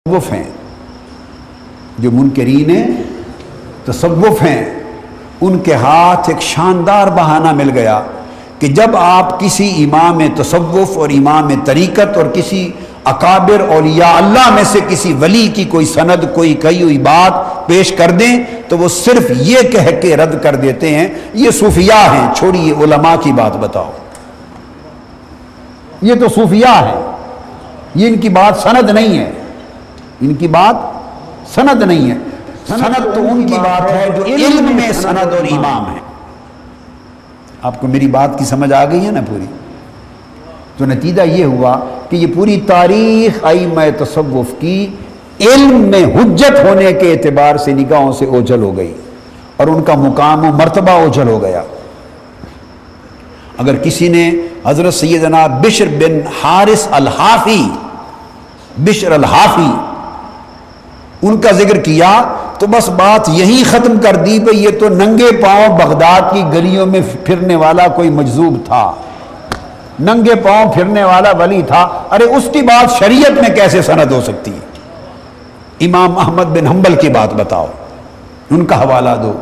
تصوف ہیں، جو منکرین تصوف ہیں، ان کے ہاتھ ایک شاندار بہانہ مل گیا کہ جب آپ کسی امام تصوف اور امام طریقت اور کسی اکابر اولیاء اللہ میں سے کسی ولی کی کوئی سند، کوئی کہی ہوئی بات پیش کر دیں تو وہ صرف یہ کہہ کے رد کر دیتے ہیں یہ صوفیاء ہیں، چھوڑیے علماء کی بات بتاؤ، یہ تو صوفیاء ہیں، یہ ان کی بات سند نہیں ہے، ان کی بات سند نہیں ہے، سند تو ان کی بات ہے جو علم میں سند اور امام ہے۔ آپ کو میری بات کی سمجھ آ گئی ہے نا پوری؟ تو نتیجہ یہ ہوا کہ یہ پوری تاریخ ائمہ تصوف کی علم میں حجت ہونے کے اعتبار سے نگاہوں سے اوجھل ہو گئی اور ان کا مقام و مرتبہ اوجھل ہو گیا۔ اگر کسی نے حضرت سیدنا بشر بن حارث الحافی، بشر الحافی، ان کا ذکر کیا تو بس بات یہی ختم کر دی کہ یہ تو ننگے پاؤں بغداد کی گلیوں میں پھرنے والا کوئی مجذوب تھا، ننگے پاؤں پھرنے والا ولی تھا۔ ارے اس کی بات شریعت میں کیسے سند ہو سکتی ہے؟ امام احمد بن حنبل کی بات بتاؤ، ان کا حوالہ دو۔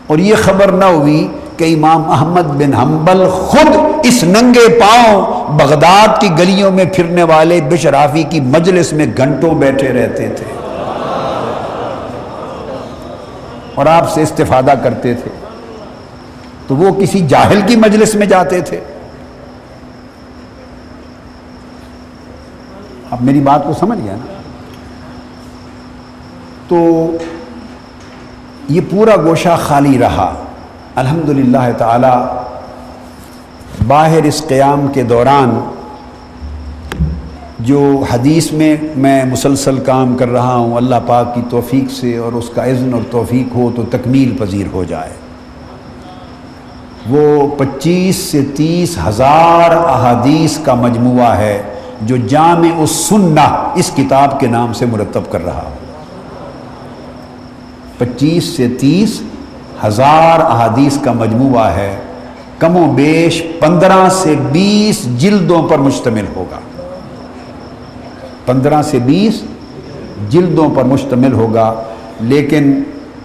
اور یہ خبر نہ ہوئی کہ امام احمد بن حنبل خود اس ننگے پاؤں بغداد کی گلیوں میں پھرنے والے بشر حافی کی مجلس میں گھنٹوں بیٹھے رہتے تھے اور آپ سے استفادہ کرتے تھے، تو وہ کسی جاہل کی مجلس میں جاتے تھے؟ اب میری بات کو سمجھ گیا نا؟ تو یہ پورا گوشہ خالی رہا۔ الحمدللہ تعالی باہر اس قیام کے دوران جو حدیث میں میں مسلسل کام کر رہا ہوں، اللہ پاک کی توفیق سے اور اس کا اذن اور توفیق ہو تو تکمیل پذیر ہو جائے۔ وہ 25 سے 30 ہزار احادیث کا مجموعہ ہے جو جامع السنہ اس کتاب کے نام سے مرتب کر رہا ہوں۔ 25 سے 30 ہزار احادیث کا مجموعہ ہے، کم و بیش 15 سے 20 جلدوں پر مشتمل ہوگا، 15 سے 20 جلدوں پر مشتمل ہوگا۔ لیکن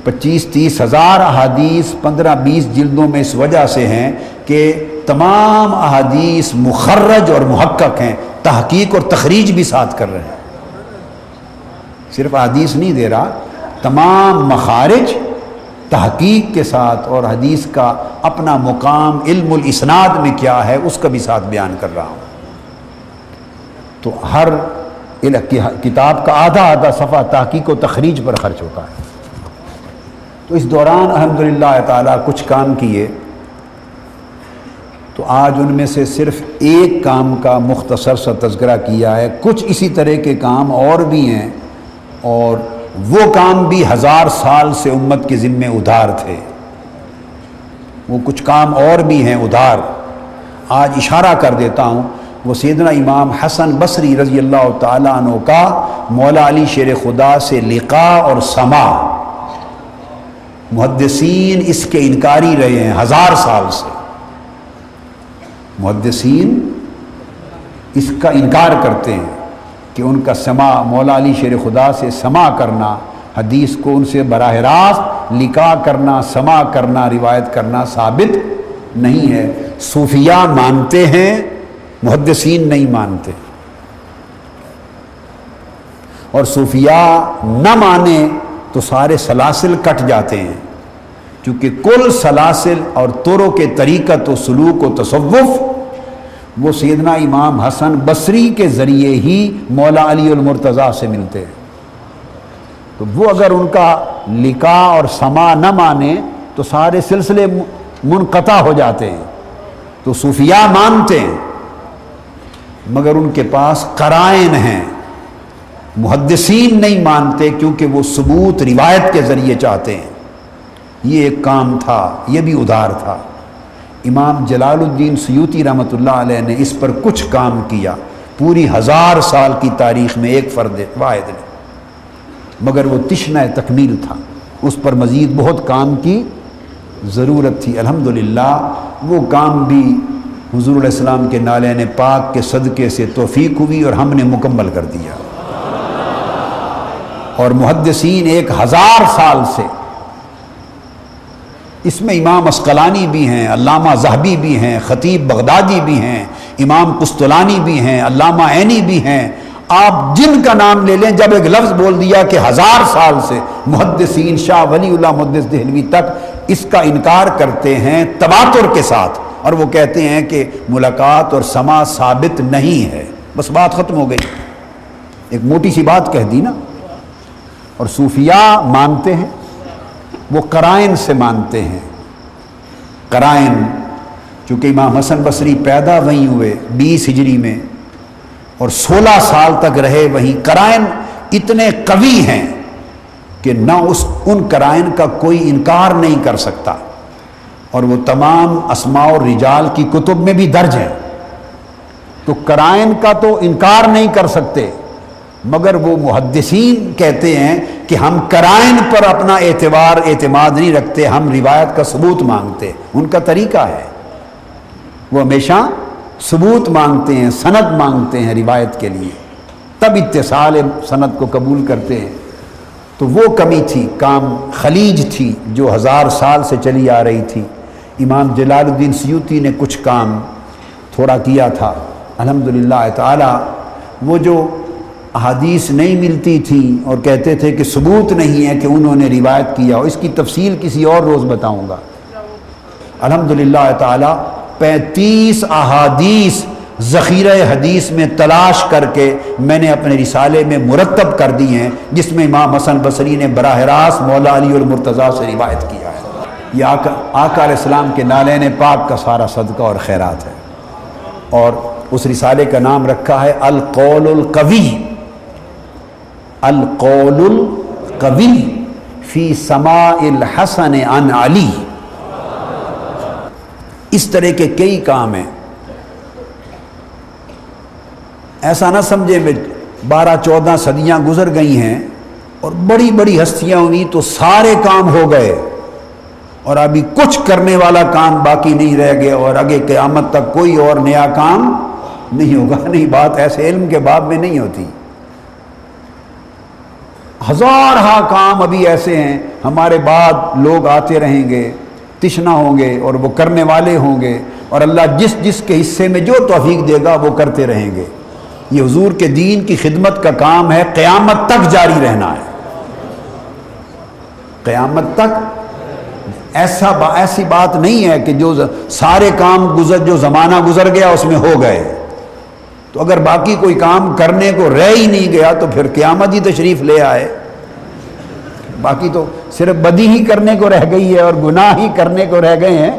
25-30 ہزار احادیث 15-20 جلدوں میں اس وجہ سے ہیں کہ تمام احادیث مخرج اور محقق ہیں، تحقیق اور تخریج بھی ساتھ کر رہے ہیں، صرف احادیث نہیں دے رہا، تمام مخارج تحقیق کے ساتھ، اور حدیث کا اپنا مقام علم الاسناد میں کیا ہے اس کا بھی ساتھ بیان کر رہا ہوں۔ تو ہر کتاب کا آدھا صفحہ تحقیق و تخریج پر خرچ ہوتا ہے۔ تو اس دوران الحمدللہ تعالیٰ کچھ کام کیے، تو آج ان میں سے صرف ایک کام کا مختصر سا تذکرہ کیا ہے، کچھ اسی طرح کے کام اور بھی ہیں، اور وہ کام بھی 1000 سال سے امت کے ذمے ادھار تھے، وہ کچھ کام اور بھی ہیں ادھار۔ آج اشارہ کر دیتا ہوں، وہ سیدنا امام حسن بصری رضی اللہ تعالیٰ عنہ کا مولا علی شیر خدا سے لقاء اور سماع، محدثین اس کے انکاری رہے ہیں 1000 سال سے، محدثین اس کا انکار کرتے ہیں کہ ان کا سماع، مولا علی شیر خدا سے سماع کرنا، حدیث کو ان سے براہ راست لقاء کرنا، سماع کرنا، روایت کرنا ثابت نہیں ہے۔ صوفیاء مانتے ہیں، محدثین نہیں مانتے، اور صوفیاء نہ مانے تو سارے سلاسل کٹ جاتے ہیں، کیونکہ کل سلاسل اور طرق کے طریقت و سلوک و تصوف وہ سیدنا امام حسن بصری کے ذریعے ہی مولا علی المرتضیٰ سے ملتے ہیں۔ تو وہ اگر ان کا لقاء اور سماع نہ مانے تو سارے سلسلے منقطع ہو جاتے ہیں۔ تو صوفیاء مانتے ہیں مگر ان کے پاس قرائن ہیں، محدثین نہیں مانتے کیونکہ وہ ثبوت روایت کے ذریعے چاہتے ہیں۔ یہ ایک کام تھا، یہ بھی ادھار تھا۔ امام جلال الدین سیوطی رحمۃ اللہ علیہ نے اس پر کچھ کام کیا، پوری 1000 سال کی تاریخ میں ایک فرد واحد نے، مگر وہ تشنہ تکمیل تھا، اس پر مزید بہت کام کی ضرورت تھی۔ الحمدللہ وہ کام بھی حضور علیہ السلام کے نالین پاک کے صدقے سے توفیق ہوئی اور ہم نے مکمل کر دیا۔ اور محدثین 1000 سال سے، اس میں امام اسقلانی بھی ہیں، علامہ ذہبی بھی ہیں، خطیب بغدادی بھی ہیں، امام قسطلانی بھی ہیں، علامہ عینی بھی ہیں، آپ جن کا نام لے لیں، جب ایک لفظ بول دیا کہ 1000 سال سے محدثین شاہ ولی اللہ محدث دہلوی تک اس کا انکار کرتے ہیں تواتر کے ساتھ، اور وہ کہتے ہیں کہ ملاقات اور سماع ثابت نہیں ہے، بس بات ختم ہو گئی، ایک موٹی سی بات کہہ دی نا۔ اور صوفیاء مانتے ہیں، وہ قرائن سے مانتے ہیں، قرائن، چونکہ امام حسن بصری پیدا وہیں ہوئے 20 ہجری میں اور 16 سال تک رہے وہیں، قرائن اتنے قوی ہیں کہ نہ ان قرائن کا کوئی انکار نہیں کر سکتا، اور وہ تمام اسماء اور رجال کی کتب میں بھی درج ہیں، تو قرائن کا تو انکار نہیں کر سکتے، مگر وہ محدثین کہتے ہیں کہ ہم قرائن پر اپنا اعتماد نہیں رکھتے، ہم روایت کا ثبوت مانگتے، ان کا طریقہ ہے، وہ ہمیشہ ثبوت مانگتے ہیں، سند مانگتے ہیں روایت کے لیے، تب اتصال سند کو قبول کرتے ہیں۔ تو وہ کمی تھی، کام خلیج تھی جو 1000 سال سے چلی آ رہی تھی۔ امام جلال الدین سیوطی نے کچھ کام تھوڑا کیا تھا الحمدللہ تعالی، وہ جو احادیث نہیں ملتی تھیں اور کہتے تھے کہ ثبوت نہیں ہے کہ انہوں نے روایت کیا، اور اس کی تفصیل کسی اور روز بتاؤں گا۔ الحمدللہ تعالی 35 احادیث ذخیرہ حدیث میں تلاش کر کے میں نے اپنے رسالے میں مرتب کر دی ہیں، جس میں امام حسن بصری نے براہ راست مولا علی المرتضیٰ سے روایت کیا ہے۔ یہ آقا علیہ السلام کے نالین پاک کا سارا صدقہ اور خیرات ہے، اور اس رسالے کا نام رکھا ہے القول القوی، القول القوی فی سماع الحسن عن علی۔ اس طرح کے کئی کام ہیں، ایسا نہ سمجھے میں 12-14 صدیاں گزر گئی ہیں اور بڑی بڑی ہستیاں ہوئی تو سارے کام ہو گئے اور ابھی کچھ کرنے والا کام باقی نہیں رہ گیا، اور آگے قیامت تک کوئی اور نیا کام نہیں ہوگا، نہیں، بات ایسے علم کے باب میں نہیں ہوتی۔ ہزارہا کام ابھی ایسے ہیں، ہمارے بعد لوگ آتے رہیں گے، تشنا ہوں گے اور وہ کرنے والے ہوں گے، اور اللہ جس جس کے حصے میں جو توفیق دے گا وہ کرتے رہیں گے۔ یہ حضور کے دین کی خدمت کا کام ہے، قیامت تک جاری رہنا ہے، قیامت تک۔ ایسی بات نہیں ہے کہ جو سارے کام جو زمانہ گزر گیا اس میں ہو گئے، تو اگر باقی کوئی کام کرنے کو رہ ہی نہیں گیا تو پھر قیامت ہی تشریف لے آئے، باقی تو صرف بدی ہی کرنے کو رہ گئی ہے اور گناہ ہی کرنے کو رہ گئے ہیں،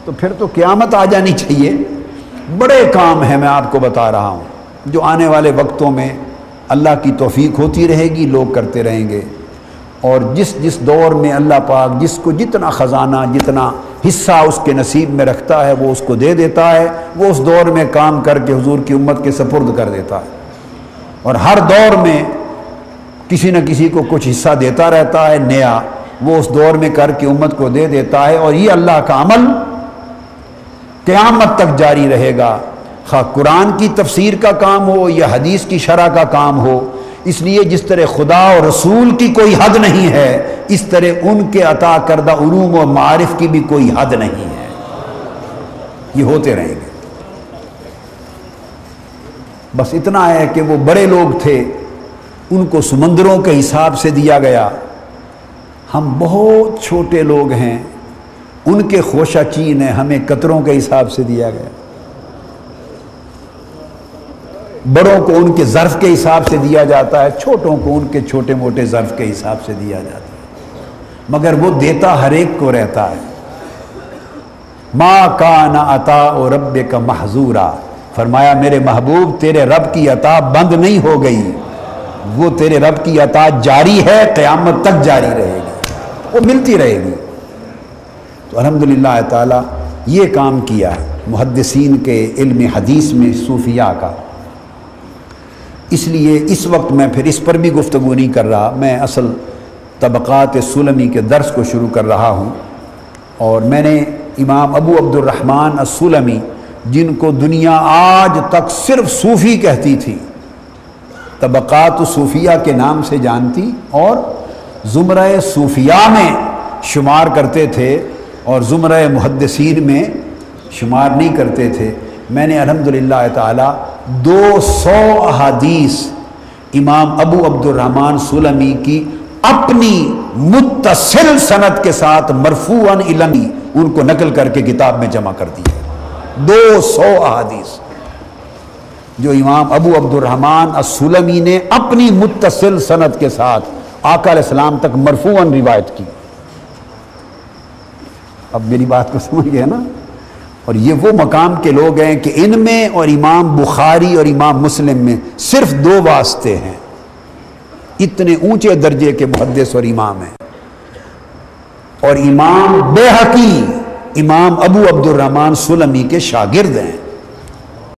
تو پھر تو قیامت آ جانی چاہیے۔ بڑے کام ہیں، میں آپ کو بتا رہا ہوں، جو آنے والے وقتوں میں اللہ کی توفیق ہوتی رہے گی، لوگ کرتے رہیں گے، اور جس دور میں اللہ پاک جس کو جتنا خزانہ، جتنا حصہ اس کے نصیب میں رکھتا ہے وہ اس کو دے دیتا ہے، وہ اس دور میں کام کر کے حضور کی امت کے سپرد کر دیتا ہے، اور ہر دور میں کسی نہ کسی کو کچھ حصہ دیتا رہتا ہے نیا، وہ اس دور میں کر کے امت کو دے دیتا ہے، اور یہ اللہ کا عمل قیامت تک جاری رہے گا، خواہ قرآن کی تفسیر کا کام ہو یا حدیث کی شرح کا کام ہو۔ اس لیے جس طرح خدا اور رسول کی کوئی حد نہیں ہے، اس طرح ان کے عطا کردہ علوم و معارف کی بھی کوئی حد نہیں ہے، یہ ہوتے رہیں گے۔ بس اتنا ہے کہ وہ بڑے لوگ تھے، ان کو سمندروں کے حساب سے دیا گیا، ہم بہت چھوٹے لوگ ہیں، ان کے خوشہ چین ہیں، ہمیں قطروں کے حساب سے دیا گیا، بڑوں کو ان کے ظرف کے حساب سے دیا جاتا ہے، چھوٹوں کو ان کے چھوٹے موٹے ظرف کے حساب سے دیا جاتا ہے، مگر وہ دیتا ہر ایک کو رہتا ہے۔ ما کان عطاء ربک محظورا، فرمایا میرے محبوب تیرے رب کی عطا بند نہیں ہو گئی، وہ تیرے رب کی عطا جاری ہے، قیامت تک جاری رہے گی، وہ ملتی رہے گی۔ تو الحمدللہ تعالی یہ کام کیا ہے محدثین کے علم حدیث میں صوفیاء کا۔ اس لیے اس وقت میں پھر اس پر بھی گفتگو نہیں کر رہا، میں اصل طبقات سلمی کے درس کو شروع کر رہا ہوں، اور میں نے امام ابو عبد الرحمن السلمی، جن کو دنیا آج تک صرف صوفی کہتی تھی، طبقات صوفیہ کے نام سے جانتی اور زمرہ صوفیاء میں شمار کرتے تھے اور زمرہ محدثین میں شمار نہیں کرتے تھے۔ میں نے الحمدللہ تعالی 200 احادیث امام ابو عبد الرحمن سلمی کی اپنی متصل سند کے ساتھ مرفوعاً الی ان کو نقل کر کے کتاب میں جمع کر دی ہے۔ 200 احادیث جو امام ابو عبد الرحمن السلمی نے اپنی متصل سند کے ساتھ آقا علیہ السلام تک مرفوعاً روایت کی۔ اب میری بات کو سمجھ گئے نا؟ اور یہ وہ مقام کے لوگ ہیں کہ ان میں اور امام بخاری اور امام مسلم میں صرف 2 واسطے ہیں، اتنے اونچے درجے کے محدث اور امام ہیں۔ اور امام بیہقی امام ابو عبد الرحمن سلمی کے شاگرد ہیں۔